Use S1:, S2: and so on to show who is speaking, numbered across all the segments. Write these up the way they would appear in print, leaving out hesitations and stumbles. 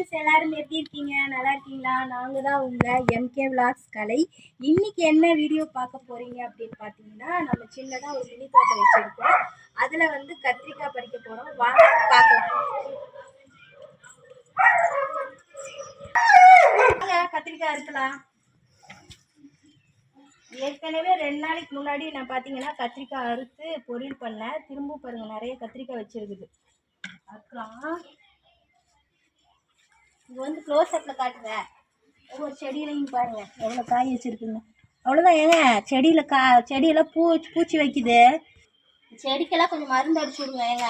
S1: Friends எல்லாரும் எப்படி இருக்கீங்க? நல்லா இருக்கீங்களா? நாங்கள் தான் உங்கள் எம்கே விலாக்ஸ் கலை. இன்னைக்கு என்ன வீடியோ பார்க்க போறீங்க அப்படின்னு பார்த்தீங்கன்னா, நம்ம சின்னதாக ஒரு மினி தோட்டம் வச்சுருக்கோம். அதில் வந்து கத்திரிக்காய் பறிக்க போகிறோம். வாங்க பார்க்கலாம். கத்திரிக்காய் இருக்கலாம். ஏற்கனவே 2 நாளைக்கு முன்னாடி நான் பார்த்தீங்கன்னா கத்திரிக்காய் அறுத்து பொரியல் பண்ணேன். திரும்ப பாருங்க நிறைய கத்திரிக்காய் வச்சிருக்குது. அப்புறம் இங்கே வந்து க்ளோஸ் அப்பில் காட்டுவேன். ஒவ்வொரு செடியிலையும் பாருங்கள் எவ்வளோ காய் வச்சுருக்குங்க. அவ்வளோதான் ஏங்க செடியெல்லாம் பூச்சி வைக்குது. செடிக்கெல்லாம் கொஞ்சம் மருந்து அடிச்சு விடுங்க ஏங்க.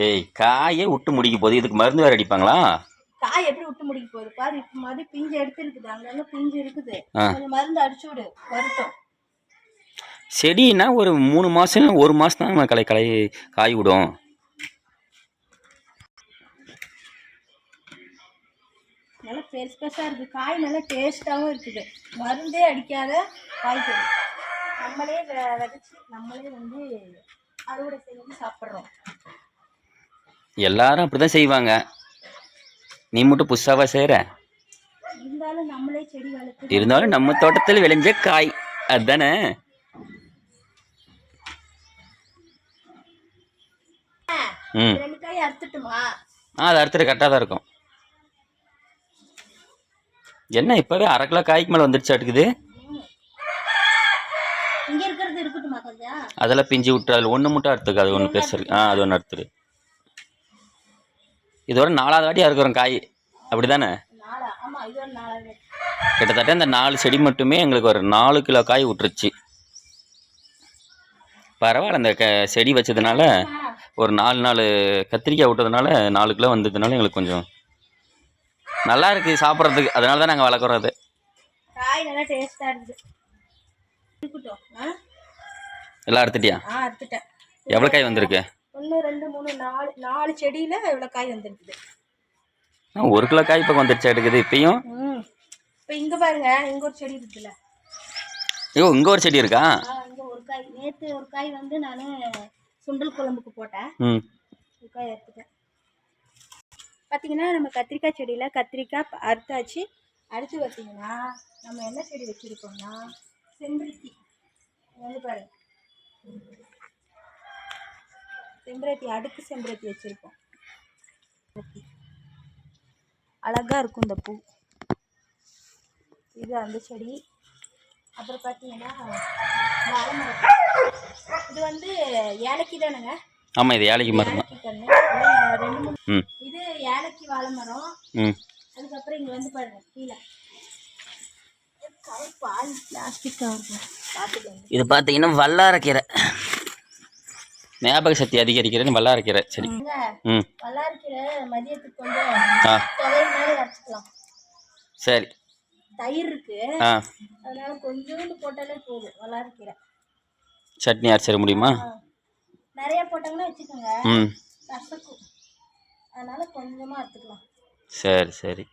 S2: ஏய் காயே விட்டு முடிக்க போகுது, இதுக்கு மருந்து வேறு அடிப்பாங்களா?
S1: காய் எப்படி விட்டு முடிக்க போகுது பாரு. இப்போ மாதிரி பிஞ்சு எடுத்துருக்குது, அங்கங்கே பிஞ்சு இருக்குது. கொஞ்சம் மருந்து அடிச்சு விடு வரட்டும்.
S2: செடின்னா ஒரு 3 மாதம் 1 மாதம் தான் காய் விடும்.
S1: நல்லா பெருசாக இருக்குது. காய் நல்லா டேஸ்ட்டாகவும் இருக்குது. மருந்தே அடிக்காத காய்கறி நம்மளே விதைச்சி நம்மளே வந்து அறுவடை செஞ்சு சாப்பிட்றோம்.
S2: எல்லாரும் அப்படிதான் செய்வாங்க, நீ மட்டும் புதுசாவா செய்கிற?
S1: இருந்தாலும் நம்மளே செடி வளர்த்து
S2: இருந்தாலும் நம்ம தோட்டத்தில் விளைஞ்ச காய் அதுதானே. ம்
S1: 2 காய் அறுத்துட்டுமா?
S2: அது அறுத்துட்டு கரெக்டாக தான் இருக்கும். என்ன இப்போவே 1/2 கிலோ காய்க்கு மேலே வந்துடுச்சு அடுக்குது.
S1: இங்கே இருக்கிறது இருக்கட்டுமா கொஞ்சம்?
S2: அதெல்லாம் பிஞ்சு விட்டு அதில் ஒன்று மட்டும் அறுத்துக்கு, அது ஒன்று பெருசு இருக்கு. அது ஒன்று அறுத்துரு. இதோட 4வது வாட்டி அறுக்கிறோம் காய், அப்படி தானே? கிட்டத்தட்ட இந்த 4 செடி மட்டுமே எங்களுக்கு ஒரு 4 கிலோ காய் விட்டுருச்சு. பரவாயில்ல, அந்த செடி வச்சதுனால ஒரு 4 கத்திரிக்காய் விட்டதுனால 4 கிலோ வந்ததுனால எங்களுக்கு கொஞ்சம் நல்லா இருக்கு சாப்பிட்றதுக்கு. அதனால தான் நாங்கள் வளர்க்குறது.
S1: காய் நல்லா டேஸ்ட்டாக இருக்குது.
S2: எல்லாம் அறுத்துட்டியா?
S1: அறுத்துட்டேன்.
S2: எவ்வளோ காய் வந்திருக்கு?
S1: 1 2 3 4 செடியில் எவ்வளோ காய் வந்துருக்குது.
S2: 1 கிலோ காய் இப்போ வந்துருச்சு எடுக்குது இப்பயும்.
S1: இப்போ இங்கே பாருங்க, இங்கே ஒரு செடி இருக்குல்ல.
S2: ஐயோ, இங்கே ஒரு செடி இருக்கா?
S1: இங்கே ஒரு காய். நேற்று ஒரு காய் வந்து நான் சுண்டல் குழம்புக்கு போட்டேன். ஒரு காய் எடுத்துட்டேன். பார்த்தீங்கன்னா நம்ம கத்திரிக்காய் செடியில் கத்திரிக்காய் அறுத்தாச்சு. அடுத்து பார்த்தீங்கன்னா நம்ம என்ன செடி வச்சுருக்கோம்னா செம்பருத்தி. வந்து பாருங்க, செம்பருத்தி அடுக்கு செம்பருத்தி வச்சுருக்கோம். அழகாக இருக்கும் இந்த பூ. இது அந்த செடி. அப்புறம் பார்த்தீங்கன்னா வாழை மரம். இது வந்து ஏலக்கி தானேங்க?
S2: ஆமாம், இது ஏலக்கி மரம்.
S1: 2 3 இது ஏலக்கி வாழை மரம். அதுக்கப்புறம் இங்கே வந்து பாருங்க கீழே பால் பிளாஸ்டிக் கவர்.
S2: இது பார்த்தீங்கன்னா வல்லாரக்கீரை. ஞாபக சக்தி அதிகரிக்கிறேன்னு வல்லாரக்கீரை சரி.
S1: வல்லாரக்கீரை மதியத்துக்கு கொஞ்சம் துவையல் மாதிரி அரைச்சிக்கலாம்.
S2: சரி.
S1: தயிர் இருக்கு, அதனால கொஞ்சோண்டு போட்டாலே போதும். வல்லாரக்கீரை
S2: சட்னி அரைச்சிட முடியுமா?
S1: நிறைய போட்டாங்கன்னா வச்சுக்கோங்க கசக்கும், அதனால கொஞ்சமாக அறுத்துக்கலாம்.
S2: சரி சரி.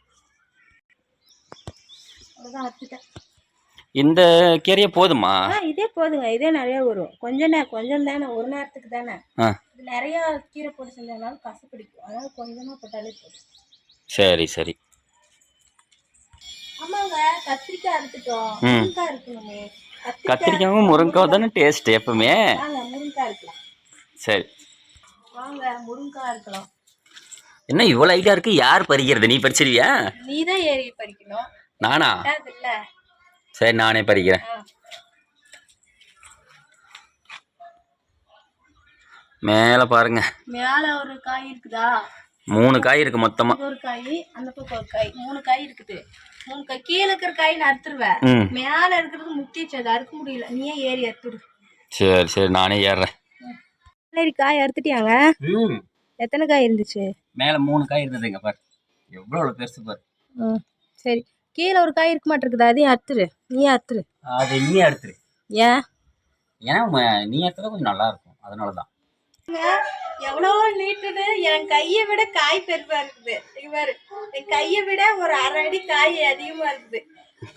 S1: அவ்வளோதான், அறுத்துட்டேன்.
S2: இந்த கீரையே போதுமா?
S1: இதே போதுங்க, இதே நிறைய வரும். கொஞ்சம் தானே, ஒரு நேரத்துக்கு தானே. இது நிறையா கீரை போட்டு செஞ்சதுனால கசு பிடிக்கும், அதனால கொஞ்சமாக போட்டாலே போதும்.
S2: சரி சரி.
S1: ஆமாங்க, கத்திரிக்காய் அறுத்துட்டோம். முருங்கைக்காய் இருக்குமே.
S2: கத்திரிக்காயும் முருங்கைக்காய் தானே டேஸ்ட் எப்பவுமே.
S1: முருங்கைக்காய் இருக்கலாம். சரி வாங்க, முருங்கைக்காய் இருக்கலாம்.
S2: என்ன இவ்வளோ ஐடியா இருக்கு? யார் பறிக்கிறது? நீ பறிச்சிருவியா?
S1: நீ தான் ஏறி பறிக்கணும்.
S2: நானா? சரி, நானே பறிக்கிறேன். மேலே பாருங்க,
S1: மேலே ஒரு காய் இருக்குதா?
S2: 3 காய் இருக்கு மொத்தமா.
S1: ஒரு காய், அந்த பக்கம் ஒரு காய், 3 காய் இருக்குது. 3 காய். கீழே இருக்கிற காய் நான் அறுத்துருவேன். மேலே இருக்கிறது முட்டிச்சு, அது அறுக்க முடியல. நீயே ஏறி அறுத்துடு.
S2: சரி சரி, நானே ஏறுறேன்.
S1: காய் அறுத்துட்டியாங்க? எத்தனை காய் இருந்துச்சு?
S2: மேலே 3 காய் இருந்ததுங்க பாரு, எவ்வளோ பெருசு பாரு.
S1: சரி, கீழே ஒரு காய் இருக்க மாட்டேங்குது, அதையும் அறுத்துரு. நீயே அறுத்துரு.
S2: அது நீ அறுத்துரு. ஏன்னா நீ அறுத்தா கொஞ்சம் நல்லா இருக்கும், அதனால தான்.
S1: எவ்வளோ நீட்டுது. என் கையை விட காய் பெருசா இருக்குது. இவர் என் கையை விட ஒரு 1/2 அடி காய் அதிகமா இருக்குது.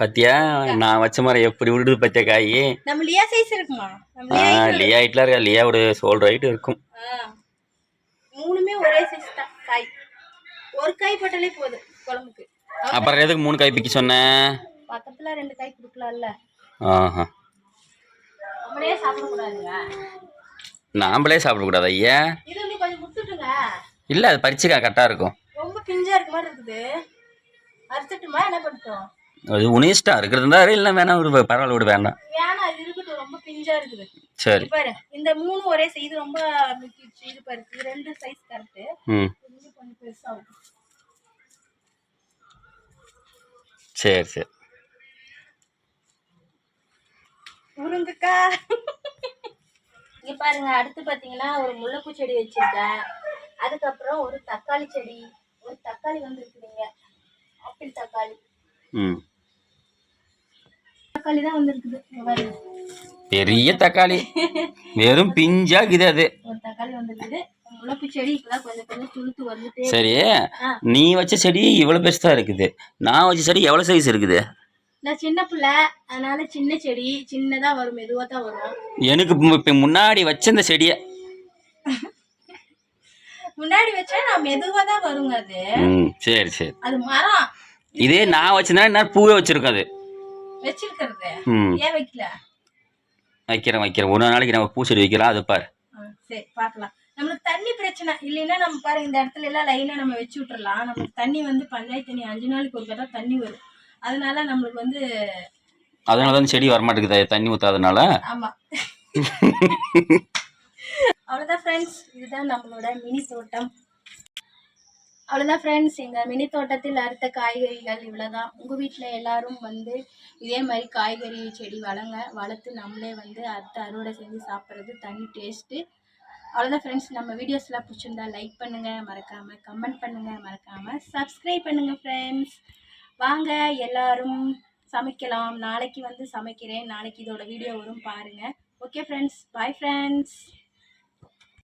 S2: பத்தியா நான் வச்ச மாதிரி எப்படி விடுது பத்தியா காய்.
S1: நம்ம லியா சைஸ் இருக்குமா?
S2: லியா ஹைட்ல இருக்கா? லியா ஒரு ஷோல்டர் ஹைட் இருக்கும்.
S1: 3மே ஒரே சைஸ் தான் காய். ஒரு காய் போட்டாலே போதும்.
S2: அப்புறம் எதுக்கு 3 காய் பிக்க சொன்னேன்?
S1: பக்கத்துல 2 காய் கொடுக்கலாம்ல.
S2: ஆஹா,
S1: நம்மளே சாப்பிடக்கூடாதுங்க.
S2: நாமளே சாப்பிடக்கூடாது ஐயா?
S1: இது இன்னும் கொஞ்சம் முத்துட்டுங்க.
S2: இல்லை, அது பறிச்சுக்கா, கரெக்டாக இருக்கும்.
S1: ரொம்ப பிஞ்சா இருக்க மாதிரி இருக்குது. அறுத்துட்டுமா என்ன பண்ணிட்டோம்?
S2: அது உனிஸ்டா இருக்கிறது இருந்தாரு, இல்லை வேணாம் ஒரு பரவாயில்ல விடு, வேண்டாம்.
S1: வேணாம், இது இருக்கட்டும். ரொம்ப பிஞ்சா இருக்குது.
S2: சரி
S1: பாரு, இந்த 3 ஒரே சைஸ் ரொம்ப முத்திச்சு. இது பாரு, இது 2 சைஸ் கரெக்ட். இது கொஞ்சம் பெருசாகும்.
S2: சரி சரி.
S1: முருங்கக்கா இங்க பாருங்க. அடுத்து பாத்தீங்கன்னா ஒரு முல்லைப்பூ செடி வச்சிருக்கேன். அதுக்கப்புறம் ஒரு தக்காளி செடி, ஒரு தக்காளி வந்து இருக்குதுங்க, ஆப்பிள் தக்காளி. தக்காளி தான் வந்திருக்குது.
S2: பெரிய தக்காளி, வெறும் பிஞ்சா இருக்குது. அது
S1: ஒரு தக்காளி வந்திருக்குது. முளைப்பு செடி இப்பதான் கொஞ்சம் கொஞ்சம் துளுத்து வந்துட்டு.
S2: சரி, நீ வச்ச செடி இவ்வளவு பெருசா இருக்குது, நான் வச்ச செடி எவ்வளவு சைஸ் இருக்குது?
S1: நான் சின்ன பிள்ளை, அதனால சின்ன செடி சின்னதா வரும், மெதுவா தான் வரும்.
S2: எனக்கு இப்ப முன்னாடி வச்ச இந்த செடிய
S1: முன்னாடி வச்சா நான் மெதுவா தான் வருங்க அது.
S2: சரி சரி.
S1: அது மரம்.
S2: இதே நான் வச்சிருந்தா என்ன பூவே வச்சிருக்கோம். அது
S1: வச்சிருக்கிறது ஏன் வைக்கல?
S2: வைக்கிறேன் ஒரு நாளைக்கு நம்ம பூச்செடி வைக்கலாம். அது பாரு.
S1: சரி பார்க்கலாம். நம்மளுக்கு தண்ணி பிரச்சனை இல்லைன்னா நம்ம பாரு இந்த இடத்துல எல்லாம் லைனா நம்ம வச்சு விட்டுறலாம். நம்மளுக்கு தண்ணி வந்து பஞ்சாயத்து தண்ணி 5 நாளைக்கு ஒரு தடவை தண்ணி வரும். அதனால நம்மளுக்கு வந்து
S2: அதனாலதான் செடி வரமாட்டேங்குது, தண்ணி ஊத்தாதனால.
S1: ஆமா. அவ்வளோதான் ஃப்ரெண்ட்ஸ், இதுதான் நம்மளோட மினி தோட்டம். அவ்வளோதான் ஃப்ரெண்ட்ஸ், எங்கள் மினி தோட்டத்தில் அறுத்த காய்கறிகள் இவ்வளோதான். உங்கள் வீட்டில் எல்லாரும் வந்து இதே மாதிரி காய்கறி செடி வளர்த்து நம்மளே வந்து அறுவடை செஞ்சு சாப்பிட்றது தனி டேஸ்ட்டு. அவ்வளோதான் ஃப்ரெண்ட்ஸ், நம்ம வீடியோஸ்லாம் பிடிச்சிருந்தா லைக் பண்ணுங்கள் மறக்காமல், கமெண்ட் பண்ணுங்கள் மறக்காமல், சப்ஸ்கிரைப் பண்ணுங்கள் ஃப்ரெண்ட்ஸ். வாங்க எல்லாரும் சமைக்கலாம். நாளைக்கு வந்து சமைக்கிறேன். நாளைக்கு இதோட வீடியோ வரும் பாருங்கள். Okay friends, bye friends.